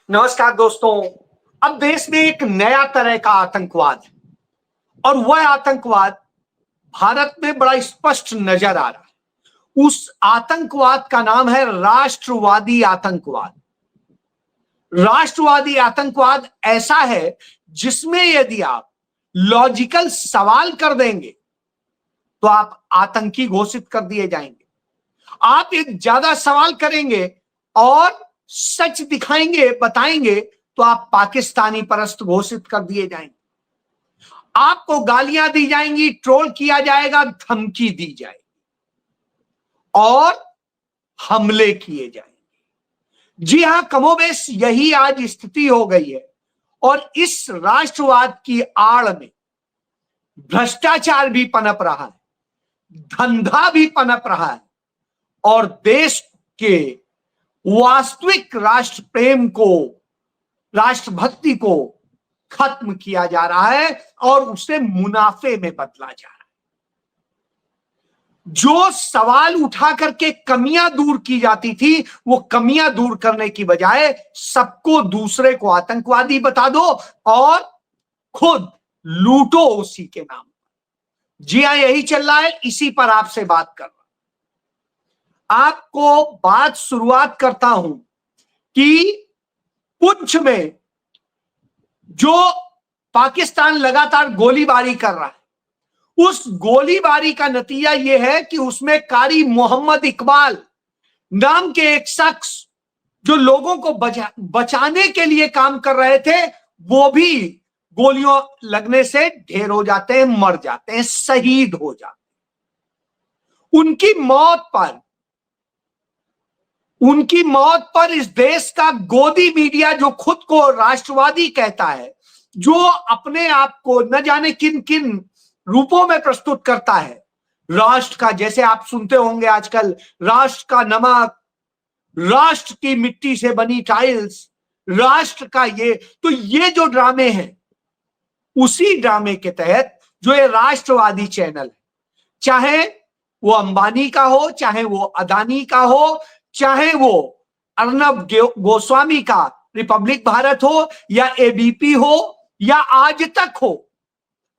नमस्कार दोस्तों। अब देश में एक नया तरह का आतंकवाद है और वह आतंकवाद भारत में बड़ा स्पष्ट नजर आ रहा है। उस आतंकवाद का नाम है राष्ट्रवादी आतंकवाद। राष्ट्रवादी आतंकवाद ऐसा है जिसमें यदि आप लॉजिकल सवाल कर देंगे तो आप आतंकी घोषित कर दिए जाएंगे। आप एक ज्यादा सवाल करेंगे और सच दिखाएंगे, बताएंगे तो आप पाकिस्तानी परस्त घोषित कर दिए जाएंगे। आपको गालियां दी जाएंगी, ट्रोल किया जाएगा, धमकी दी जाएगी और हमले किए जाएंगे। जी हां, कमोबेश यही आज स्थिति हो गई है और इस राष्ट्रवाद की आड़ में भ्रष्टाचार भी पनप रहा है, धंधा भी पनप रहा है और देश के वास्तविक राष्ट्र प्रेम को, राष्ट्रभक्ति को खत्म किया जा रहा है और उसे मुनाफे में बदला जा रहा है। जो सवाल उठा करके कमियां दूर की जाती थी, वो कमियां दूर करने की बजाय सबको दूसरे को आतंकवादी बता दो और खुद लूटो उसी के नाम। जी हां, यही चल रहा है। इसी पर आपसे बात कर रहा हूं। आपको बात शुरुआत करता हूं कि पुंछ में जो पाकिस्तान लगातार गोलीबारी कर रहा है, उस गोलीबारी का नतीजा यह है कि उसमें कारी मोहम्मद इकबाल नाम के एक शख्स जो लोगों को बचाने के लिए काम कर रहे थे, वो भी गोलियों लगने से ढेर हो जाते हैं, मर जाते हैं, शहीद हो जाते हैं। उनकी मौत पर इस देश का गोदी मीडिया, जो खुद को राष्ट्रवादी कहता है, जो अपने आप को न जाने किन किन रूपों में प्रस्तुत करता है, राष्ट्र का, जैसे आप सुनते होंगे आजकल, राष्ट्र का नमक, राष्ट्र की मिट्टी से बनी टाइल्स, राष्ट्र का ये जो ड्रामे हैं, उसी ड्रामे के तहत जो ये राष्ट्रवादी चैनल है, चाहे वो अंबानी का हो, चाहे वो अदानी का हो, चाहे वो अर्नब गोस्वामी का रिपब्लिक भारत हो या एबीपी हो या आज तक हो,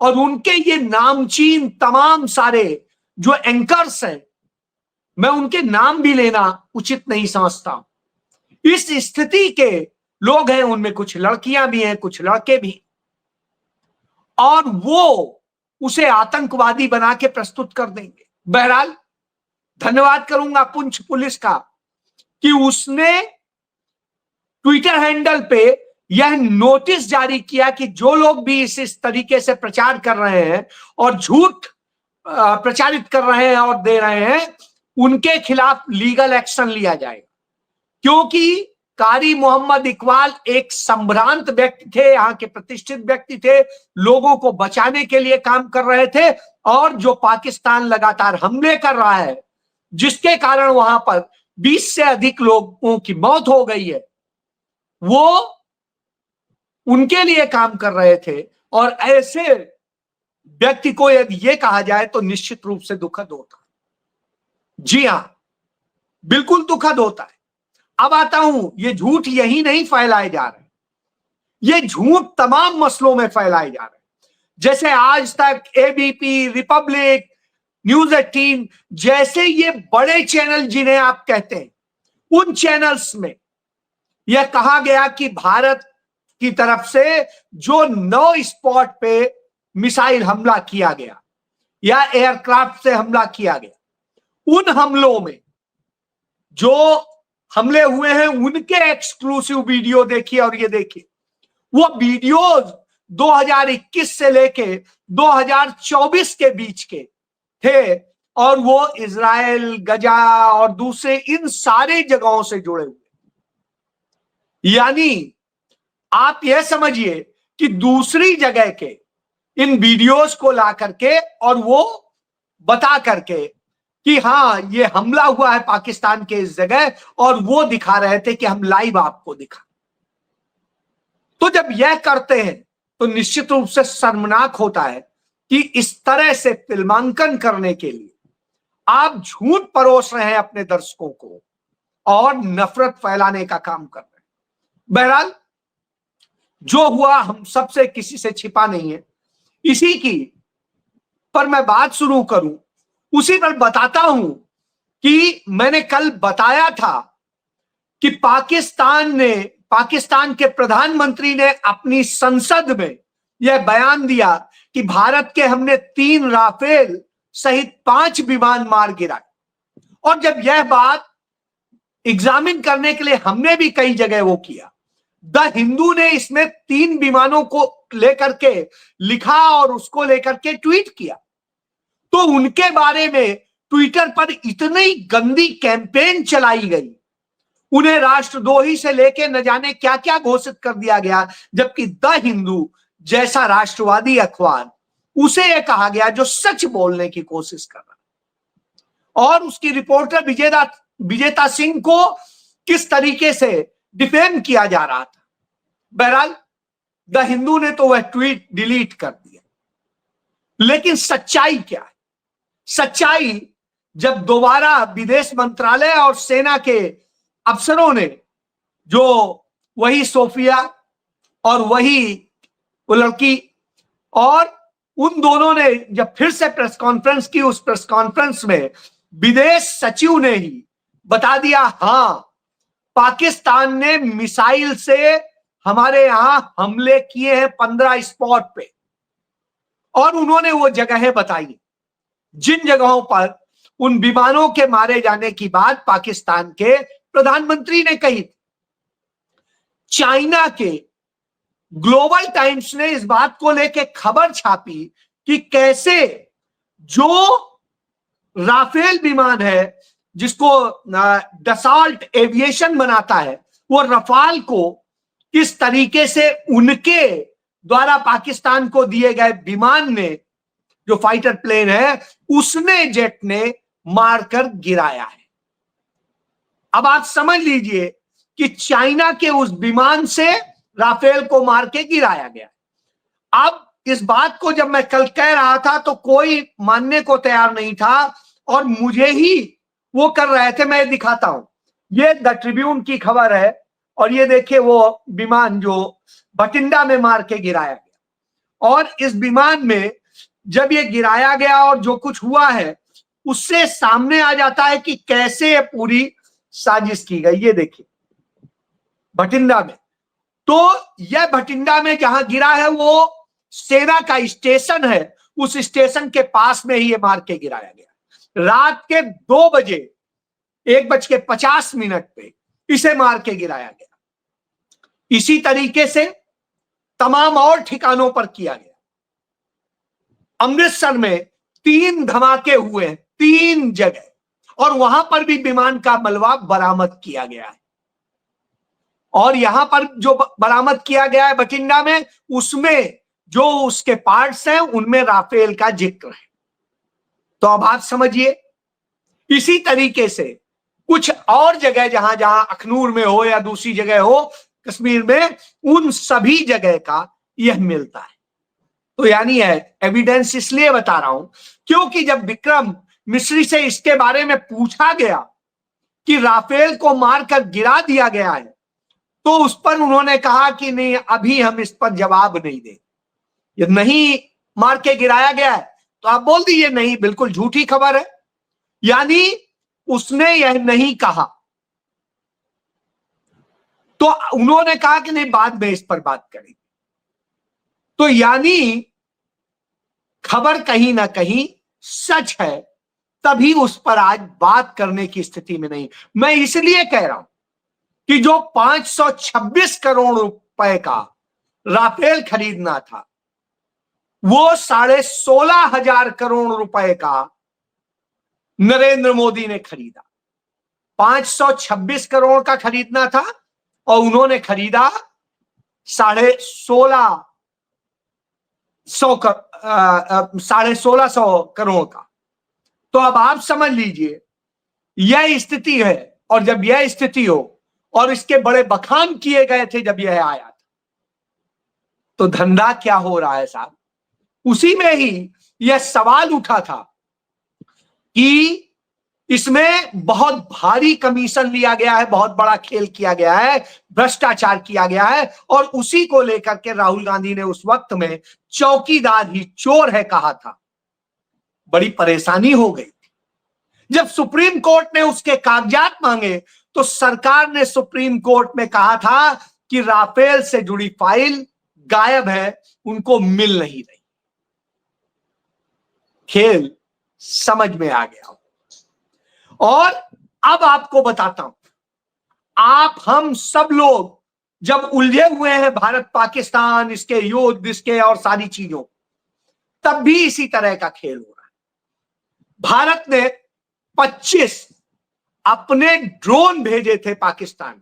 और उनके ये नामचीन तमाम सारे जो एंकर्स हैं, मैं उनके नाम भी लेना उचित नहीं समझता। इस स्थिति के लोग हैं, उनमें कुछ लड़कियां भी हैं, कुछ लड़के भी, और वो उसे आतंकवादी बना के प्रस्तुत कर देंगे। बहरहाल धन्यवाद करूंगा पुंछ पुलिस का कि उसने ट्विटर हैंडल पे यह नोटिस जारी किया कि जो लोग भी इस तरीके से प्रचार कर रहे हैं और झूठ प्रचारित कर रहे हैं और दे रहे हैं, उनके खिलाफ लीगल एक्शन लिया जाएगा। क्योंकि कारी मोहम्मद इकबाल एक संभ्रांत व्यक्ति थे, यहाँ के प्रतिष्ठित व्यक्ति थे, लोगों को बचाने के लिए काम कर रहे थे, और जो पाकिस्तान लगातार हमले कर रहा है, जिसके कारण वहां पर 20 से अधिक लोगों की मौत हो गई है, वो उनके लिए काम कर रहे थे। और ऐसे व्यक्ति को यदि ये कहा जाए तो निश्चित रूप से दुखद होता है। जी हां, बिल्कुल दुखद होता है। अब आता हूं, ये झूठ यही नहीं फैलाए जा रहे, ये झूठ तमाम मसलों में फैलाए जा रहे हैं। जैसे आज तक, एबीपी, रिपब्लिक, न्यूज 18 जैसे ये बड़े चैनल जिन्हें आप कहते हैं, उन चैनल्स में यह कहा गया कि भारत की तरफ से जो 9 स्पॉट पे मिसाइल हमला किया गया या एयरक्राफ्ट से हमला किया गया, उन हमलों में जो हमले हुए हैं उनके एक्सक्लूसिव वीडियो देखिए। और ये देखिए, वो वीडियोज 2021 से लेके 2024 के बीच के थे और वो इजराइल, गजा और दूसरे इन सारे जगहों से जुड़े हुए। यानी आप यह समझिए कि दूसरी जगह के इन वीडियोस को ला करके और वो बता करके कि हां ये हमला हुआ है पाकिस्तान के इस जगह, और वो दिखा रहे थे कि हम लाइव आपको दिखा। तो जब यह करते हैं तो निश्चित रूप से शर्मनाक होता है कि इस तरह से फिल्मांकन करने के लिए आप झूठ परोस रहे हैं अपने दर्शकों को और नफरत फैलाने का काम कर रहे हैं। बहरहाल जो हुआ हम सबसे किसी से छिपा नहीं है। इसी की पर मैं बात शुरू करूं, उसी पर बताता हूं कि मैंने कल बताया था कि पाकिस्तान के प्रधानमंत्री ने अपनी संसद में यह बयान दिया कि भारत के हमने 3 राफेल सहित 5 विमान मार गिराए। और जब यह बात एग्जामिन करने के लिए हमने भी कई जगह वो किया, द हिंदू ने इसमें 3 विमानों को लेकर के लिखा और उसको लेकर के ट्वीट किया। तो उनके बारे में ट्विटर पर इतनी गंदी कैंपेन चलाई गई, उन्हें राष्ट्रद्रोही से लेके न जाने क्या क्या घोषित कर दिया गया, जबकि द हिंदू जैसा राष्ट्रवादी अखबार, उसे यह कहा गया जो सच बोलने की कोशिश कर रहा। और उसकी रिपोर्टर विजेता सिंह को किस तरीके से डिफेम किया जा रहा था। बहरहाल द हिंदू ने तो वह ट्वीट डिलीट कर दिया। लेकिन सच्चाई क्या है? सच्चाई, जब दोबारा विदेश मंत्रालय और सेना के अफसरों ने, जो वही सोफिया और वही वो लड़की, और उन दोनों ने जब फिर से प्रेस कॉन्फ्रेंस की, उस प्रेस कॉन्फ्रेंस में विदेश सचिव ने ही बता दिया, हां पाकिस्तान ने मिसाइल से हमारे यहां हमले किए हैं 15 स्पॉट पे। और उन्होंने वो जगहें बताई जिन जगहों पर उन विमानों के मारे जाने की बात पाकिस्तान के प्रधानमंत्री ने कही। चाइना के ग्लोबल टाइम्स ने इस बात को लेकर खबर छापी कि कैसे जो राफेल विमान है, जिसको डसॉल्ट एविएशन बनाता है, वो रफाल को किस तरीके से उनके द्वारा पाकिस्तान को दिए गए विमान ने, जो फाइटर प्लेन है, उसने जेट ने मारकर गिराया है। अब आप समझ लीजिए कि चाइना के उस विमान से राफेल को मार के गिराया गया। अब इस बात को जब मैं कल कह रहा था तो कोई मानने को तैयार नहीं था और मुझे ही वो कर रहे थे। मैं दिखाता हूं, ये द ट्रिब्यून की खबर है और ये देखिए वो विमान जो बठिंडा में मार के गिराया गया। और इस विमान में जब ये गिराया गया और जो कुछ हुआ है उससे सामने आ जाता है कि कैसे ये पूरी साजिश की गई। ये देखिए बठिंडा में, तो यह बठिंडा में जहां गिरा है वो सेना का स्टेशन है, उस स्टेशन के पास में ही ये मार के गिराया गया। रात के 2 बजे 1:50 पे इसे मार के गिराया गया। इसी तरीके से तमाम और ठिकानों पर किया गया। अमृतसर में 3 धमाके हुए हैं, 3 जगह, और वहां पर भी विमान का मलबा बरामद किया गया है। और यहां पर जो बरामद किया गया है बठिंडा में, उसमें जो उसके पार्ट्स हैं उनमें राफेल का जिक्र है। तो अब आप समझिए, इसी तरीके से कुछ और जगह जहां जहां अखनूर में हो या दूसरी जगह हो कश्मीर में, उन सभी जगह का यह मिलता है। तो यानी है एविडेंस इसलिए बता रहा हूं क्योंकि जब विक्रम मिश्री से इसके बारे में पूछा गया कि राफेल को मारकर गिरा दिया गया है, तो उस पर उन्होंने कहा कि नहीं, अभी हम इस पर जवाब नहीं दें। ये नहीं मार के गिराया गया है तो आप बोल दीजिए नहीं, बिल्कुल झूठी खबर है, यानी उसने यह नहीं कहा। तो उन्होंने कहा कि नहीं, बाद में इस पर बात करेंगे। तो यानी खबर कहीं ना कहीं सच है, तभी उस पर आज बात करने की स्थिति में नहीं। मैं इसलिए कह रहा हूं कि जो 526 करोड़ रुपए का राफेल खरीदना था, वो 16,500 करोड़ रुपए का नरेंद्र मोदी ने खरीदा। 526 करोड़ का खरीदना था और उन्होंने खरीदा 16,500 करोड़ का। तो अब आप समझ लीजिए यह स्थिति है। और जब यह स्थिति हो और इसके बड़े बखान किए गए थे जब यह आया था, तो धंधा क्या हो रहा है साहब। उसी में ही यह सवाल उठा था कि इसमें बहुत भारी कमीशन लिया गया है, बहुत बड़ा खेल किया गया है, भ्रष्टाचार किया गया है, और उसी को लेकर के राहुल गांधी ने उस वक्त में चौकीदार ही चोर है कहा था। बड़ी परेशानी हो गई। जब सुप्रीम कोर्ट ने उसके कागजात मांगे तो सरकार ने सुप्रीम कोर्ट में कहा था कि राफेल से जुड़ी फाइल गायब है, उनको मिल नहीं रही। खेल समझ में आ गया। और अब आपको बताता हूं, आप हम सब लोग जब उलझे हुए हैं भारत पाकिस्तान, इसके युद्ध, इसके और सारी चीजों, तब भी इसी तरह का खेल हो रहा है। भारत ने 25 अपने ड्रोन भेजे थे पाकिस्तान।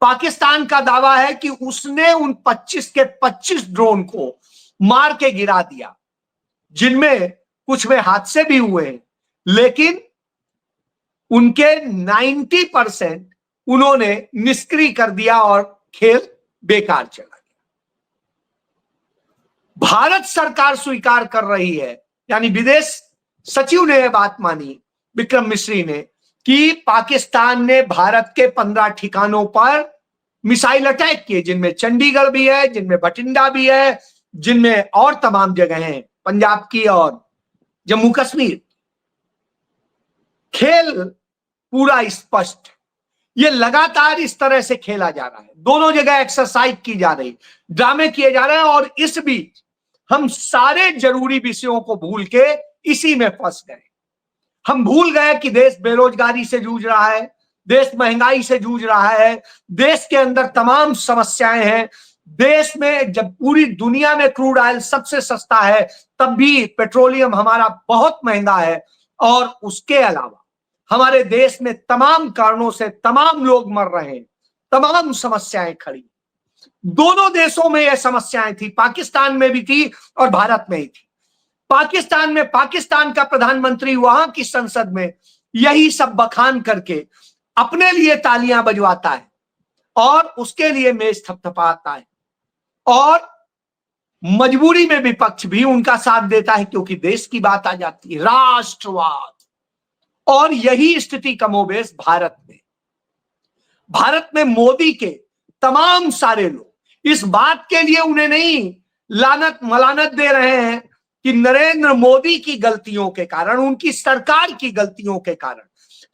पाकिस्तान का दावा है कि उसने उन 25 के 25 ड्रोन को मार के गिरा दिया, जिनमें कुछ में हादसे भी हुए, लेकिन उनके 90% उन्होंने निष्क्रिय कर दिया और खेल बेकार चला गया। भारत सरकार स्वीकार कर रही है, यानी विदेश सचिव ने यह बात मानी, विक्रम मिश्री ने, कि पाकिस्तान ने भारत के 15 ठिकानों पर मिसाइल अटैक किए, जिनमें चंडीगढ़ भी है, जिनमें बठिंडा भी है, जिनमें और तमाम जगह हैं, पंजाब की और जम्मू कश्मीर। खेल पूरा स्पष्ट, ये लगातार इस तरह से खेला जा रहा है, दोनों जगह एक्सरसाइज की जा रही, ड्रामे किए जा रहे हैं, और इस बीच हम सारे जरूरी विषयों को भूल के इसी में फंस गए। हम भूल गए कि देश बेरोजगारी से जूझ रहा है, देश महंगाई से जूझ रहा है, देश के अंदर तमाम समस्याएं हैं। देश में जब पूरी दुनिया में क्रूड ऑयल सबसे सस्ता है, तब भी पेट्रोलियम हमारा बहुत महंगा है, और उसके अलावा हमारे देश में तमाम कारणों से तमाम लोग मर रहे हैं, तमाम समस्याएं खड़ी। दोनों देशों में यह समस्याएं थी, पाकिस्तान में भी थी और भारत में ही थी। पाकिस्तान में पाकिस्तान का प्रधानमंत्री वहां की संसद में यही सब बखान करके अपने लिए तालियां बजवाता है और उसके लिए मेज थपथपाता है, और मजबूरी में विपक्ष भी उनका साथ देता है, क्योंकि देश की बात आ जाती है, राष्ट्रवाद। और यही स्थिति कमोबेश भारत में मोदी के तमाम सारे लोग इस बात के लिए उन्हें नहीं लानत मलानत दे रहे हैं कि नरेंद्र मोदी की गलतियों के कारण, उनकी सरकार की गलतियों के कारण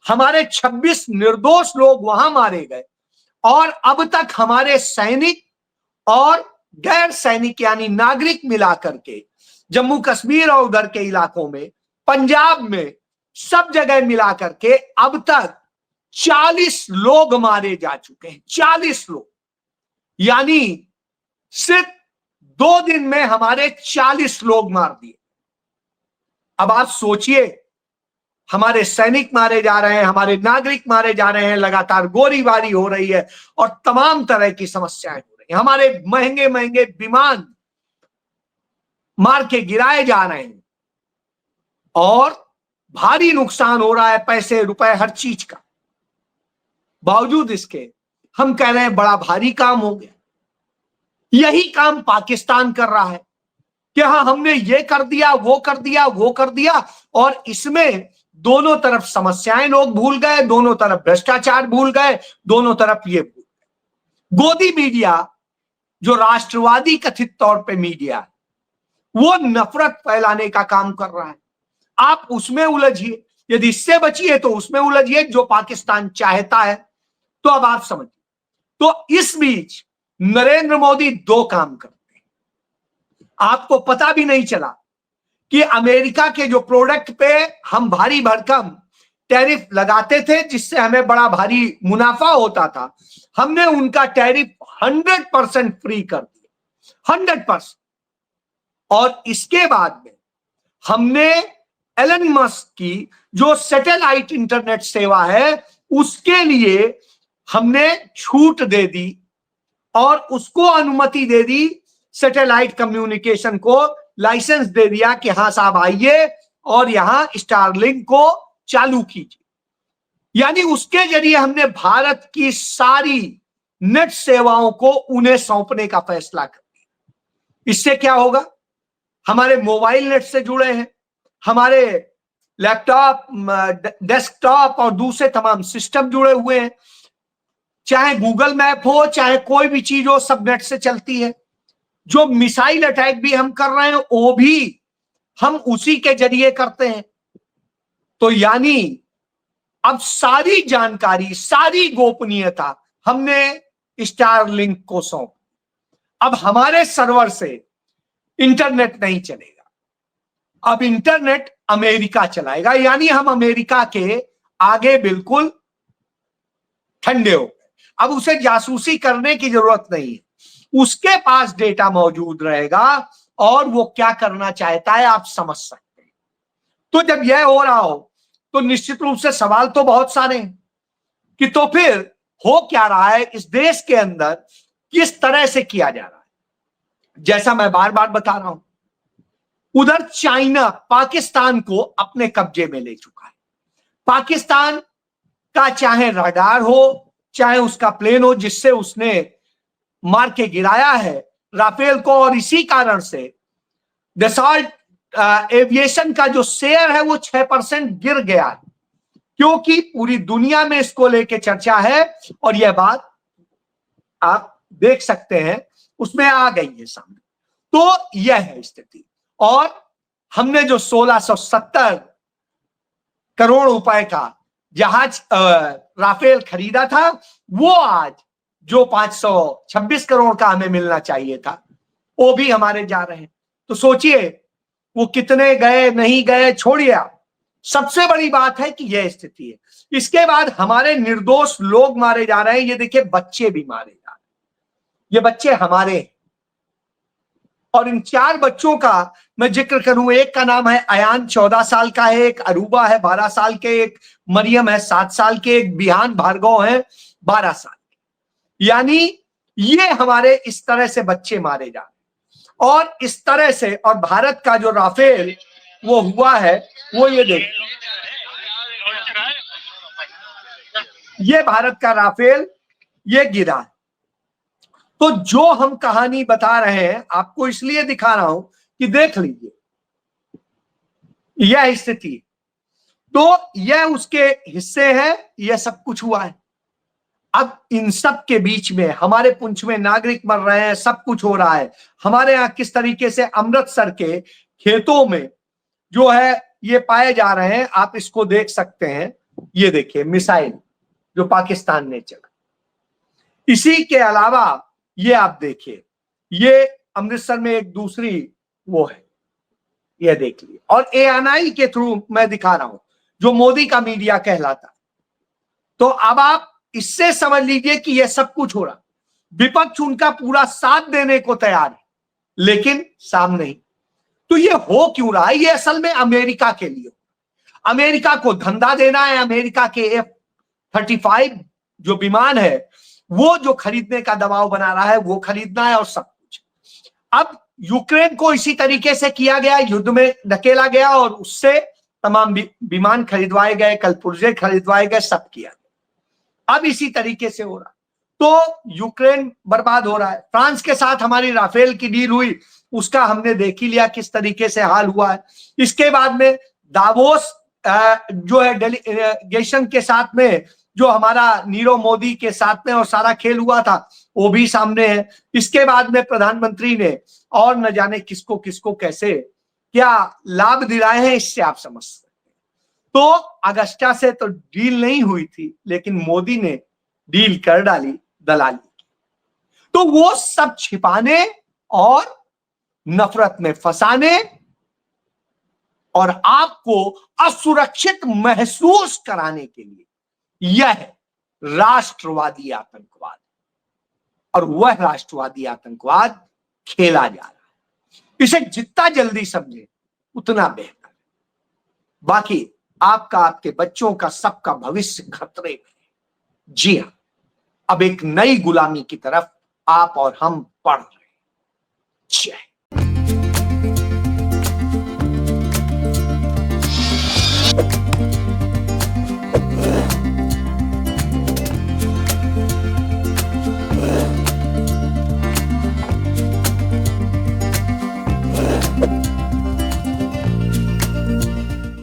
हमारे 26 निर्दोष लोग वहां मारे गए, और अब तक हमारे सैनिक और गैर सैनिक यानी नागरिक मिलाकर के जम्मू कश्मीर और उधर के इलाकों में, पंजाब में, सब जगह मिलाकर के अब तक 40 लोग मारे जा चुके हैं। 40 लोग, यानी सिर्फ 2 दिन में हमारे 40 लोग मार दिए। अब आप सोचिए, हमारे सैनिक मारे जा रहे हैं, हमारे नागरिक मारे जा रहे हैं, लगातार गोलीबारी हो रही है और तमाम तरह की समस्याएं हो रही हैं, हमारे महंगे महंगे विमान मार के गिराए जा रहे हैं, और भारी नुकसान हो रहा है, पैसे रुपए हर चीज का। बावजूद इसके हम कह रहे हैं बड़ा भारी काम हो गया। यही काम पाकिस्तान कर रहा है कि हाँ हमने ये कर दिया, वो कर दिया, वो कर दिया, और इसमें दोनों तरफ समस्याएं लोग भूल गए, दोनों तरफ भ्रष्टाचार भूल गए, दोनों तरफ ये भूल गए। गोदी मीडिया, जो राष्ट्रवादी कथित तौर पे मीडिया है, वो नफरत फैलाने का काम कर रहा है। आप उसमें उलझिए, यदि इससे बचिए तो उसमें उलझिए, जो पाकिस्तान चाहता है। तो अब आप समझिए, तो इस बीच नरेंद्र मोदी 2 काम करते हैं। आपको पता भी नहीं चला कि अमेरिका के जो प्रोडक्ट पे हम भारी भरकम टैरिफ लगाते थे, जिससे हमें बड़ा भारी मुनाफा होता था, हमने उनका टैरिफ 100% फ्री कर दिया, 100%। और इसके बाद में हमने एलन मस्क की जो सैटेलाइट इंटरनेट सेवा है, उसके लिए हमने छूट दे दी और उसको अनुमति दे दी, सैटेलाइट कम्युनिकेशन को लाइसेंस दे दिया कि हाँ साहब आइए और यहां स्टारलिंक को चालू कीजिए। यानी उसके जरिए हमने भारत की सारी नेट सेवाओं को उन्हें सौंपने का फैसला कर दिया। इससे क्या होगा, हमारे मोबाइल नेट से जुड़े हैं, हमारे लैपटॉप, डेस्कटॉप और दूसरे तमाम सिस्टम जुड़े हुए हैं। चाहे गूगल मैप हो, चाहे कोई भी चीज हो, सब नेट से चलती है। जो मिसाइल अटैक भी हम कर रहे हैं वो भी हम उसी के जरिए करते हैं। तो यानी अब सारी जानकारी, सारी गोपनीयता हमने स्टारलिंक को सौंप। अब हमारे सर्वर से इंटरनेट नहीं चलेगा, अब इंटरनेट अमेरिका चलाएगा। यानी हम अमेरिका के आगे बिल्कुल ठंडे हो गए। अब उसे जासूसी करने की जरूरत नहीं है, उसके पास डेटा मौजूद रहेगा और वो क्या करना चाहता है आप समझ सकते हैं। तो जब यह हो रहा हो तो निश्चित रूप से सवाल तो बहुत सारे हैं कि तो फिर हो क्या रहा है इस देश के अंदर, किस तरह से किया जा रहा है। जैसा मैं बार बार बता रहा हूं, उधर चाइना पाकिस्तान को अपने कब्जे में ले चुका है। पाकिस्तान का चाहे रडार हो, चाहे उसका प्लेन हो जिससे उसने मार के गिराया है राफेल को, और इसी कारण से दसॉल्ट एविएशन का जो शेयर है वो 6% गिर गया है, क्योंकि पूरी दुनिया में इसको लेके चर्चा है। और यह बात आप देख सकते हैं उसमें आ गई है सामने। तो यह है स्थिति। और हमने जो 1670 करोड़ रुपए का जहाज राफेल खरीदा था, वो आज जो 526 करोड़ का हमें मिलना चाहिए था वो भी हमारे जा रहे हैं। तो सोचिए वो कितने गए, नहीं गए, छोड़िए आप। सबसे बड़ी बात है कि यह स्थिति है। इसके बाद हमारे निर्दोष लोग मारे जा रहे हैं। ये देखिए बच्चे भी मारे जा रहे हैं, ये बच्चे हमारे हैं। और इन 4 बच्चों का मैं जिक्र करूं, एक का नाम है अयान 14 साल का है, एक अरूबा है 12 साल के, एक मरियम है 7 साल के, एक बिहान भार्गव है 12 साल के। यानी ये हमारे इस तरह से बच्चे मारे जा रहे हैं। और इस तरह से, और भारत का जो राफेल वो हुआ है, वो ये देखिए, ये भारत का राफेल ये गिरा है। तो जो हम कहानी बता रहे हैं आपको इसलिए दिखा रहा हूं कि देख लीजिए यह स्थिति। तो यह उसके हिस्से है, यह सब कुछ हुआ है। अब इन सब के बीच में हमारे पुंछ में नागरिक मर रहे हैं, सब कुछ हो रहा है। हमारे यहां किस तरीके से अमृतसर के खेतों में जो है ये पाए जा रहे हैं, आप इसको देख सकते हैं। ये देखिए मिसाइल जो पाकिस्तान ने चला। इसी के अलावा ये आप देखिए, ये अमृतसर में एक दूसरी वो है, ये देख लीजिए। और ANI के थ्रू मैं दिखा रहा हूं, जो मोदी का मीडिया कहलाता। तो अब आप इससे समझ लीजिए कि यह सब कुछ हो रहा। विपक्ष उनका पूरा साथ देने को तैयार है, लेकिन सामने ही। तो ये हो क्यों रहा है? ये असल में अमेरिका के लिए, अमेरिका को धंधा देना है। अमेरिका के F-35 जो विमान है वो जो खरीदने का दबाव बना रहा है, वो खरीदना है और सब कुछ। अब यूक्रेन को इसी तरीके से किया गया, युद्ध में धकेला गया और उससे तमाम विमान खरीदवाए गए, कल पुर्जे खरीदवाए गए, सब किया गया। अब इसी तरीके से हो रहा, तो यूक्रेन बर्बाद हो रहा है। फ्रांस के साथ हमारी राफेल की डील हुई, उसका हमने देख ही लिया किस तरीके से हाल हुआ है। इसके बाद में दावोस जो है डेलीगेशन के साथ में जो हमारा नीरव मोदी के साथ में और सारा खेल हुआ था, वो भी सामने है। इसके बाद में प्रधानमंत्री ने और न जाने किसको किसको कैसे क्या लाभ दिलाए हैं, इससे आप समझ सकते हैं। तो अगस्टा से तो डील नहीं हुई थी, लेकिन मोदी ने डील कर डाली दलाली की। तो वो सब छिपाने और नफरत में फंसाने और आपको असुरक्षित महसूस कराने के लिए यह राष्ट्रवादी आतंकवाद, और वह राष्ट्रवादी आतंकवाद खेला जा रहा है। इसे जितना जल्दी समझे उतना बेहतर। बाकी आपका, आपके बच्चों का, सबका भविष्य खतरे में है। जी हां, अब एक नई गुलामी की तरफ आप और हम बढ़ रहे हैं। जय